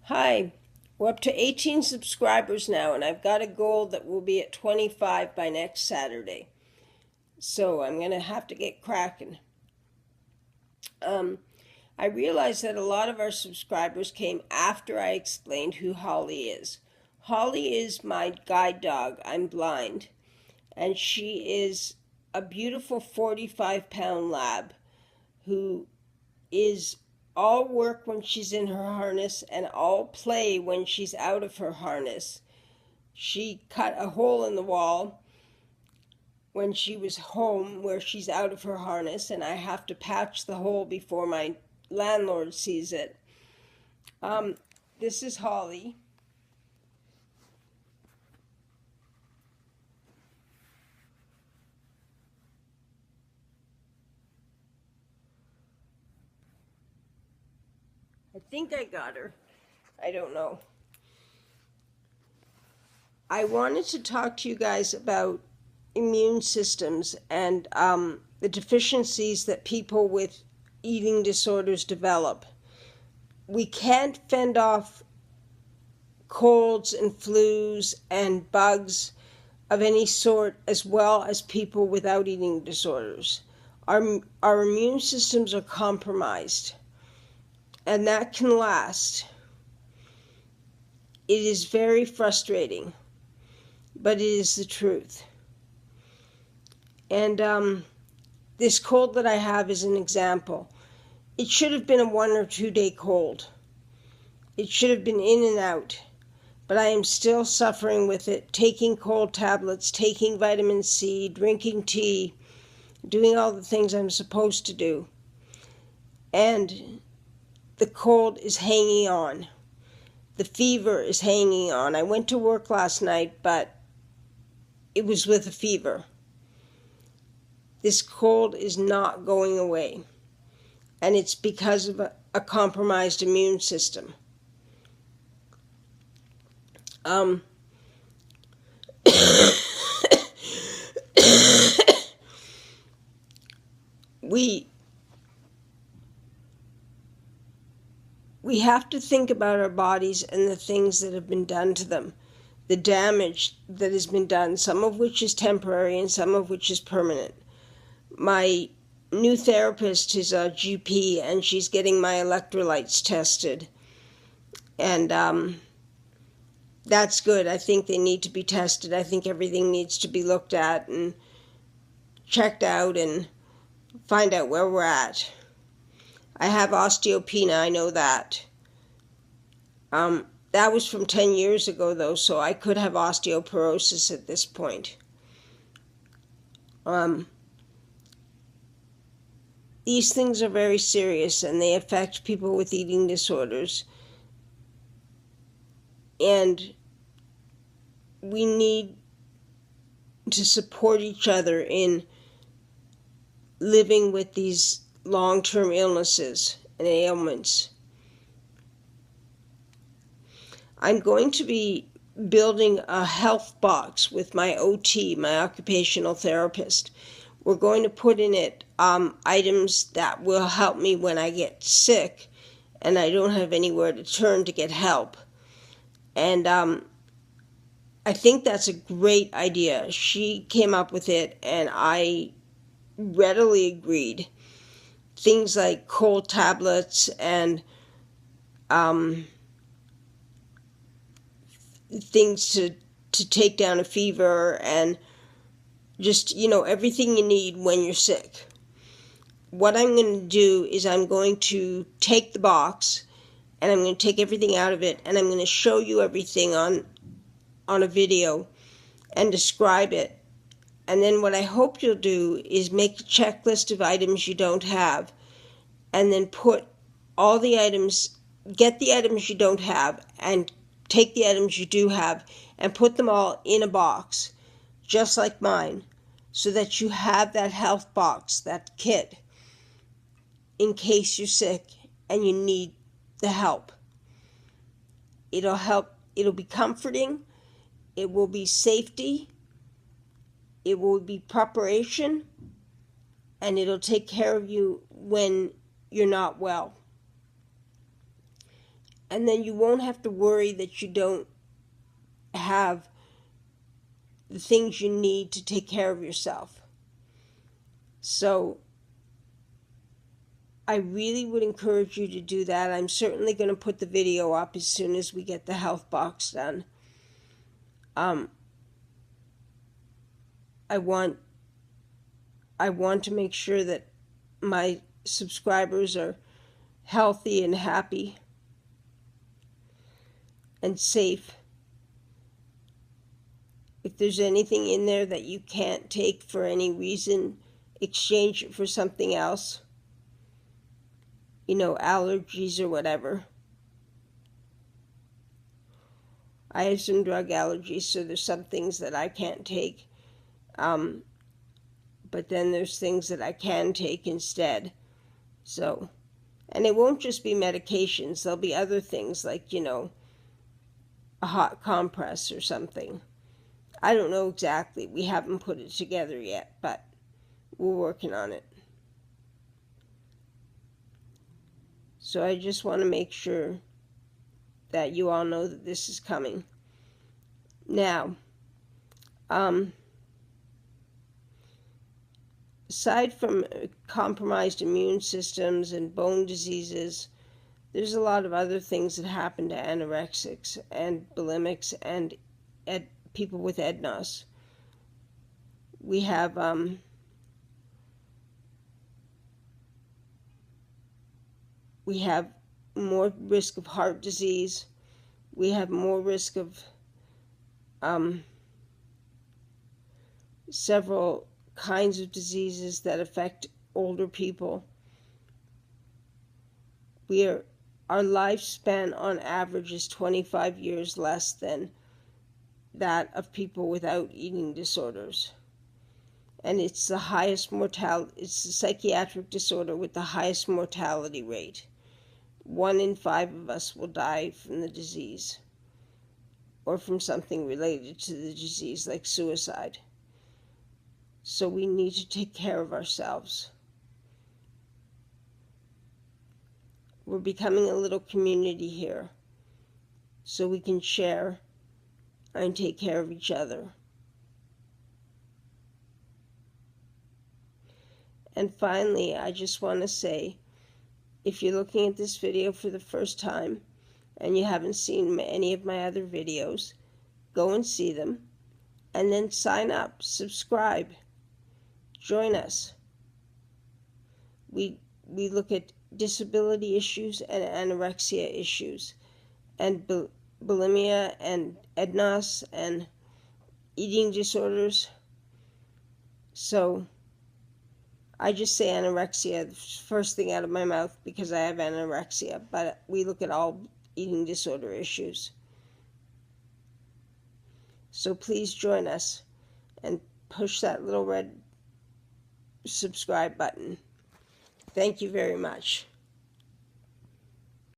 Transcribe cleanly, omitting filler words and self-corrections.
Hi, we're up to 18 subscribers now, and I've got a goal that will be at 25 by next Saturday. So I'm going to have to get cracking. I realized that a lot of our subscribers came after I explained who Holly is. Holly is my guide dog. I'm blind, and she is a beautiful 45-pound lab who is all work when she's in her harness and all play when she's out of her harness. She cut a hole in the wall when she was home where she's out of her harness, and I have to patch the hole before my landlord sees it. This is Holly. I think I got her. I don't know. I wanted to talk to you guys about immune systems and the deficiencies that people with eating disorders develop. We can't fend off colds and flus and bugs of any sort as well as people without eating disorders. Our immune systems are compromised, and that can last. It is very frustrating, but it is the truth. And this cold that I have is an example. It should have been a 1 or 2 day cold. It should have been in and out. But I am still suffering with it, taking cold tablets, taking vitamin C, drinking tea, doing all the things I'm supposed to do. And the cold is hanging on. The fever is hanging on. I went to work last night, but it was with a fever. This cold is not going away. And it's because of a compromised immune system. We have to think about our bodies and the things that have been done to them, the damage that has been done, some of which is temporary and some of which is permanent. My new therapist is a GP, and she's getting my electrolytes tested. And that's good. I think they need to be tested. I think everything needs to be looked at and checked out and find out where we're at. I have osteopenia, I know that. That was from 10 years ago, though, so I could have osteoporosis at this point. These things are very serious, and they affect people with eating disorders. And we need to support each other in living with these long-term illnesses and ailments. I'm going to be building a health box with my OT, my occupational therapist. We're going to put in it items that will help me when I get sick and I don't have anywhere to turn to get help. And I think that's a great idea. She came up with it, and I readily agreed. Things like cold tablets and things to take down a fever and just, everything you need when you're sick. What I'm going to do is I'm going to take the box and I'm going to take everything out of it, and I'm going to show you everything on a video and describe it. And then what I hope you'll do is make a checklist of items you don't have, and then put all the items, get the items you don't have, and take the items you do have, and put them all in a box, just like mine, so that you have that health box, that kit, in case you're sick and you need the help. It'll help, it'll be comforting, it will be safety, it will be preparation, and it'll take care of you when you're not well. And then you won't have to worry that you don't have the things you need to take care of yourself. So I really would encourage you to do that. I'm certainly going to put the video up as soon as we get the health box done. I want to make sure that my subscribers are healthy and happy and safe. If there's anything in there that you can't take for any reason, exchange it for something else. Allergies or whatever. I have some drug allergies, so there's some things that I can't take. But then there's things that I can take instead. So, and it won't just be medications. There'll be other things like, a hot compress or something. I don't know exactly. We haven't put it together yet, but we're working on it. So I just want to make sure that you all know that this is coming. Now, aside from compromised immune systems and bone diseases, there's a lot of other things that happen to anorexics and bulimics and people with EDNOS. We have more risk of heart disease. We have more risk of several kinds of diseases that affect older people. Our lifespan on average is 25 years less than that of people without eating disorders. And it's the psychiatric disorder with the highest mortality rate. 1 in 5 of us will die from the disease or from something related to the disease like suicide. So we need to take care of ourselves. We're becoming a little community here so we can share and take care of each other. And finally, I just want to say, if you're looking at this video for the first time and you haven't seen any of my other videos, go and see them and then sign up, subscribe, join us. We look at disability issues and anorexia issues and bulimia and EDNOS and eating disorders. So I just say anorexia the first thing out of my mouth because I have anorexia, but we look at all eating disorder issues. So please join us and push that little red subscribe button. Thank you very much.